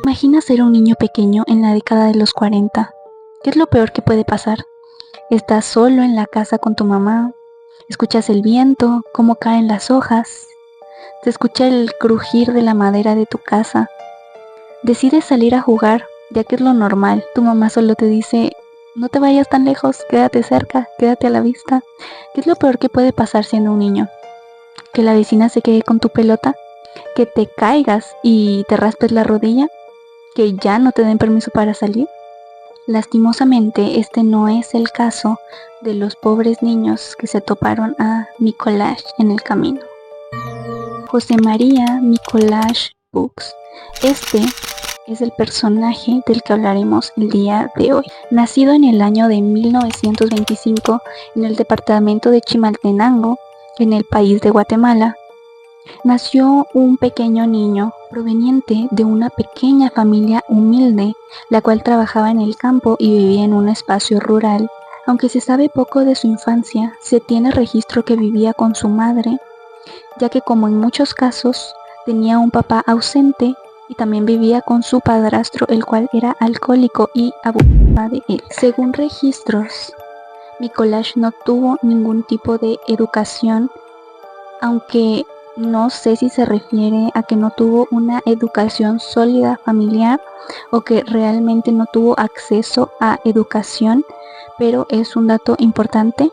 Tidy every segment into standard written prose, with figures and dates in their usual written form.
Imagina ser un niño pequeño en la década de los 40. ¿Qué es lo peor que puede pasar? Estás solo en la casa con tu mamá, escuchas el viento, cómo caen las hojas, se escucha el crujir de la madera de tu casa. Decides salir a jugar, ya que es lo normal. Tu mamá solo te dice, no te vayas tan lejos, quédate cerca, quédate a la vista. ¿Qué es lo peor que puede pasar siendo un niño? ¿Que la vecina se quede con tu pelota? ¿Que te caigas y te raspes la rodilla? ¿Que ya no te den permiso para salir? Lastimosamente, este no es el caso de los pobres niños que se toparon a Mikoláš en el camino. José María Mikoláš Puch. Este es el personaje del que hablaremos el día de hoy. Nacido en el año de 1925 en el departamento de Chimaltenango, en el país de Guatemala, nació un pequeño niño proveniente de una pequeña familia humilde, la cual trabajaba en el campo y vivía en un espacio rural. Aunque se sabe poco de su infancia, se tiene registro que vivía con su madre, ya que como en muchos casos, tenía un papá ausente y también vivía con su padrastro, el cual era alcohólico y abusaba de él. Según registros, Mikoláš no tuvo ningún tipo de educación, aunque no sé si se refiere a que no tuvo una educación sólida familiar o que realmente no tuvo acceso a educación, pero es un dato importante.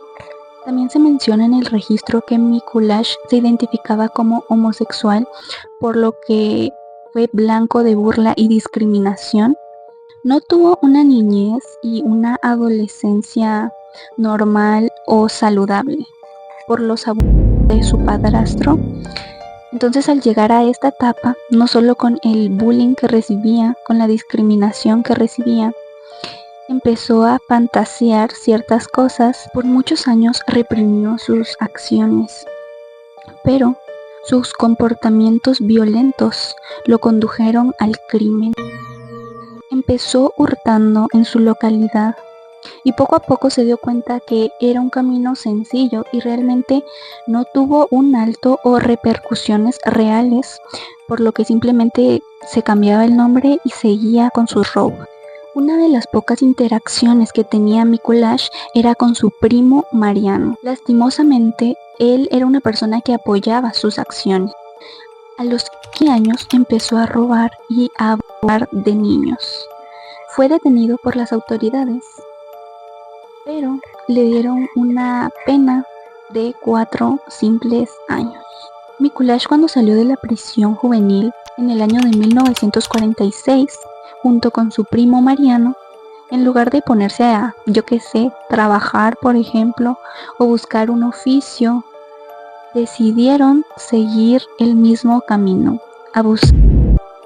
También se menciona en el registro que Mikoláš se identificaba como homosexual, por lo que fue blanco de burla y discriminación. No tuvo una niñez y una adolescencia normal o saludable por los abusos de su padrastro. Entonces, al llegar a esta etapa, no solo con el bullying que recibía, con la discriminación que recibía, empezó a fantasear ciertas cosas. Por muchos años reprimió sus acciones, pero sus comportamientos violentos lo condujeron al crimen. Empezó hurtando en su localidad y poco a poco se dio cuenta que era un camino sencillo y realmente no tuvo un alto o repercusiones reales, por lo que simplemente se cambiaba el nombre y seguía con sus robos. Una de las pocas interacciones que tenía Mikoláš era con su primo Mariano. Lastimosamente, él era una persona que apoyaba sus acciones. A los 15 años empezó a robar y a abusar de niños. Fue detenido por las autoridades, pero le dieron una pena de 4 simples años. Mikoláš, cuando salió de la prisión juvenil en el año de 1946, junto con su primo Mariano, en lugar de ponerse a, trabajar, por ejemplo, o buscar un oficio, decidieron seguir el mismo camino, abusar,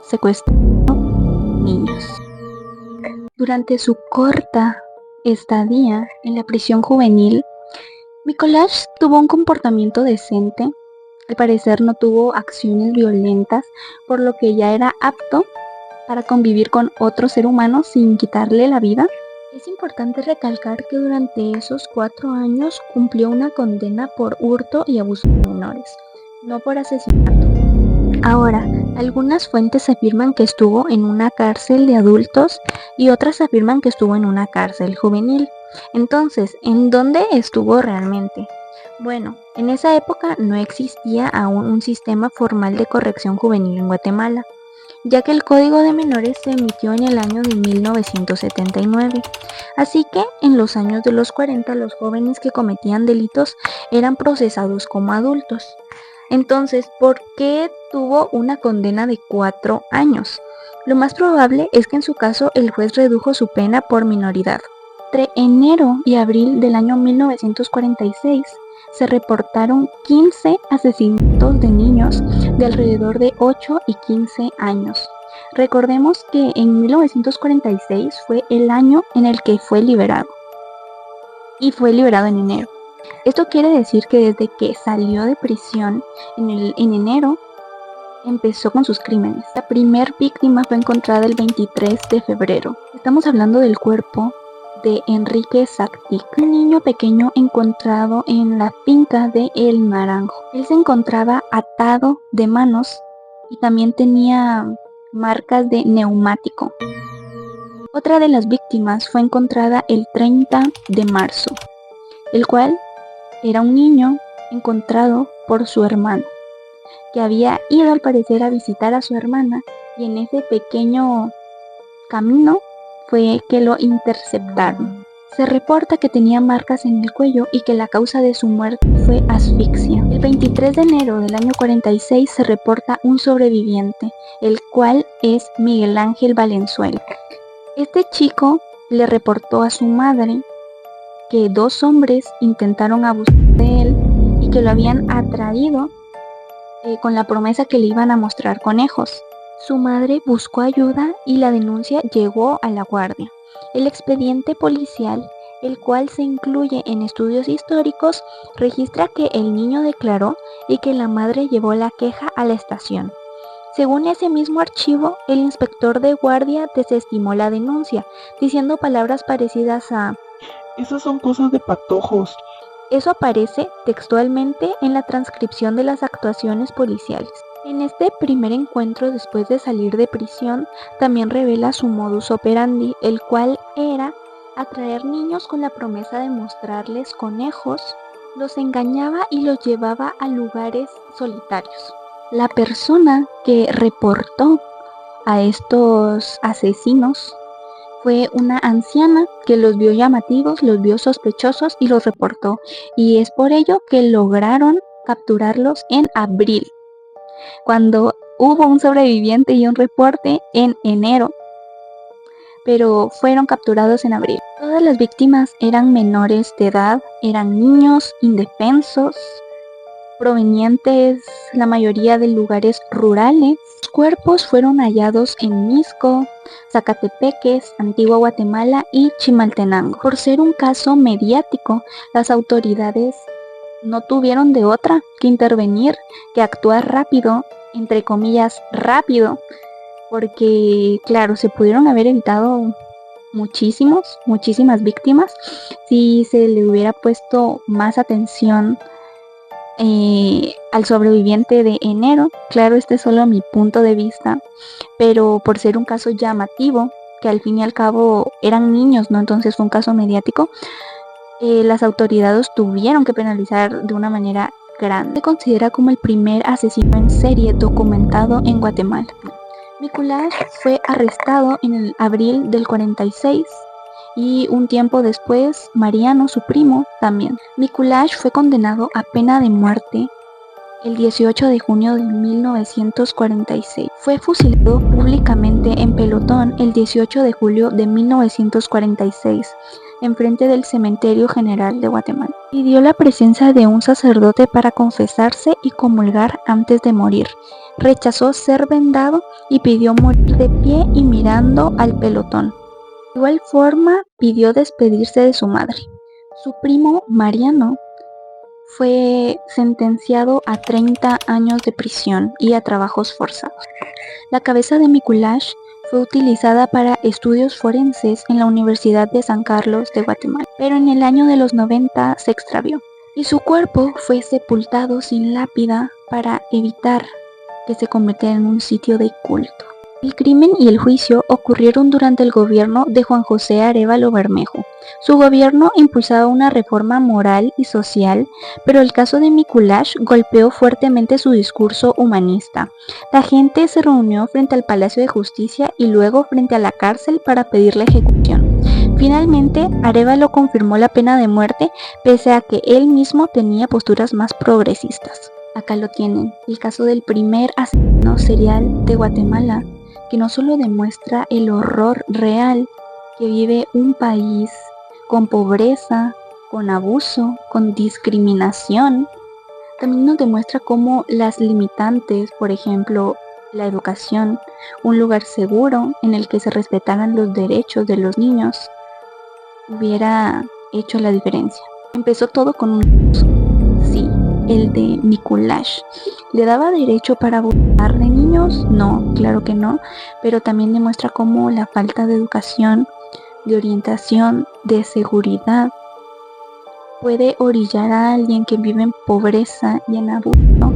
secuestrando niños. Durante su corta estadía en la prisión juvenil, Mikoláš tuvo un comportamiento decente. Al parecer no tuvo acciones violentas, por lo que ya era apto para convivir con otro ser humano sin quitarle la vida. Es importante recalcar que durante esos 4 años cumplió una condena por hurto y abuso de menores, no por asesinato. Ahora, algunas fuentes afirman que estuvo en una cárcel de adultos y otras afirman que estuvo en una cárcel juvenil. Entonces, ¿en dónde estuvo realmente? Bueno, en esa época no existía aún un sistema formal de corrección juvenil en Guatemala, ya que el Código de Menores se emitió en el año de 1979. Así que en los años de los 40 los jóvenes que cometían delitos eran procesados como adultos. Entonces, ¿por qué tuvo una condena de 4 años? Lo más probable es que en su caso el juez redujo su pena por minoridad. Entre enero y abril del año 1946 se reportaron 15 asesinatos de niños de alrededor de 8 y 15 años. Recordemos que en 1946 fue el año en el que fue liberado, y fue liberado en enero. Esto quiere decir que desde que salió de prisión en enero, empezó con sus crímenes. La primer víctima fue encontrada el 23 de febrero. Estamos hablando del cuerpo de Enrique Sactic, un niño pequeño encontrado en la finca de El Naranjo. Él se encontraba atado de manos y también tenía marcas de neumático. Otra de las víctimas fue encontrada el 30 de marzo, el cual era un niño encontrado por su hermano, que había ido al parecer a visitar a su hermana, y en ese pequeño camino fue que lo interceptaron. Se reporta que tenía marcas en el cuello y que la causa de su muerte fue asfixia. El 23 de enero del año 46 se reporta un sobreviviente, el cual es Miguel Ángel Valenzuela. Este chico le reportó a su madre que 2 hombres intentaron abusar de él y que lo habían atraído con la promesa que le iban a mostrar conejos. Su madre buscó ayuda y la denuncia llegó a la guardia. El expediente policial, el cual se incluye en estudios históricos, registra que el niño declaró y que la madre llevó la queja a la estación. Según ese mismo archivo, el inspector de guardia desestimó la denuncia, diciendo palabras parecidas a "Esas son cosas de patojos". Eso aparece textualmente en la transcripción de las actuaciones policiales. En este primer encuentro después de salir de prisión, también revela su modus operandi, el cual era atraer niños con la promesa de mostrarles conejos, los engañaba y los llevaba a lugares solitarios. La persona que reportó a estos asesinos fue una anciana que los vio llamativos, los vio sospechosos y los reportó, y es por ello que lograron capturarlos en abril, cuando hubo un sobreviviente y un reporte en enero, pero fueron capturados en abril. Todas las víctimas eran menores de edad, eran niños indefensos, provenientes la mayoría de lugares rurales. Los cuerpos fueron hallados en Mixco, Zacatepeques, Antigua Guatemala y Chimaltenango. Por ser un caso mediático, las autoridades no tuvieron de otra que intervenir, que actuar rápido, entre comillas rápido, porque claro, se pudieron haber evitado muchísimas víctimas si se le hubiera puesto más atención al sobreviviente de enero. Claro, este es solo mi punto de vista, pero por ser un caso llamativo, que al fin y al cabo eran niños, ¿no? Entonces fue un caso mediático, las autoridades tuvieron que penalizar de una manera grande. Se considera como el primer asesino en serie documentado en Guatemala. Mikuláš fue arrestado en el abril del 46 y un tiempo después Mariano, su primo, también. Mikuláš fue condenado a pena de muerte el 18 de junio de 1946. Fue fusilado públicamente en pelotón el 18 de julio de 1946, enfrente del Cementerio General de Guatemala. Pidió la presencia de un sacerdote para confesarse y comulgar antes de morir. Rechazó ser vendado y pidió morir de pie y mirando al pelotón. De igual forma, pidió despedirse de su madre. Su primo, Mariano, fue sentenciado a 30 años de prisión y a trabajos forzados. La cabeza de Mikuláš fue utilizada para estudios forenses en la Universidad de San Carlos de Guatemala, pero en el año de los 90 se extravió y su cuerpo fue sepultado sin lápida para evitar que se convirtiera en un sitio de culto. El crimen y el juicio ocurrieron durante el gobierno de Juan José Arévalo Bermejo. Su gobierno impulsaba una reforma moral y social, pero el caso de Mikuláš golpeó fuertemente su discurso humanista. La gente se reunió frente al Palacio de Justicia y luego frente a la cárcel para pedir la ejecución. Finalmente, Arévalo confirmó la pena de muerte, pese a que él mismo tenía posturas más progresistas. Acá lo tienen, el caso del primer asesino serial de Guatemala, que no solo demuestra el horror real que vive un país con pobreza, con abuso, con discriminación, también nos demuestra cómo las limitantes, por ejemplo, la educación, un lugar seguro en el que se respetaran los derechos de los niños, hubiera hecho la diferencia. Empezó todo con un abuso, sí, el de Mikuláš. ¿Le daba derecho para abusar de niños? No, claro que no, pero también demuestra cómo la falta de educación, de orientación, de seguridad puede orillar a alguien que vive en pobreza y en abuso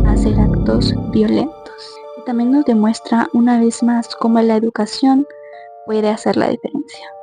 a hacer actos violentos. también nos demuestra una vez más cómo la educación puede hacer la diferencia.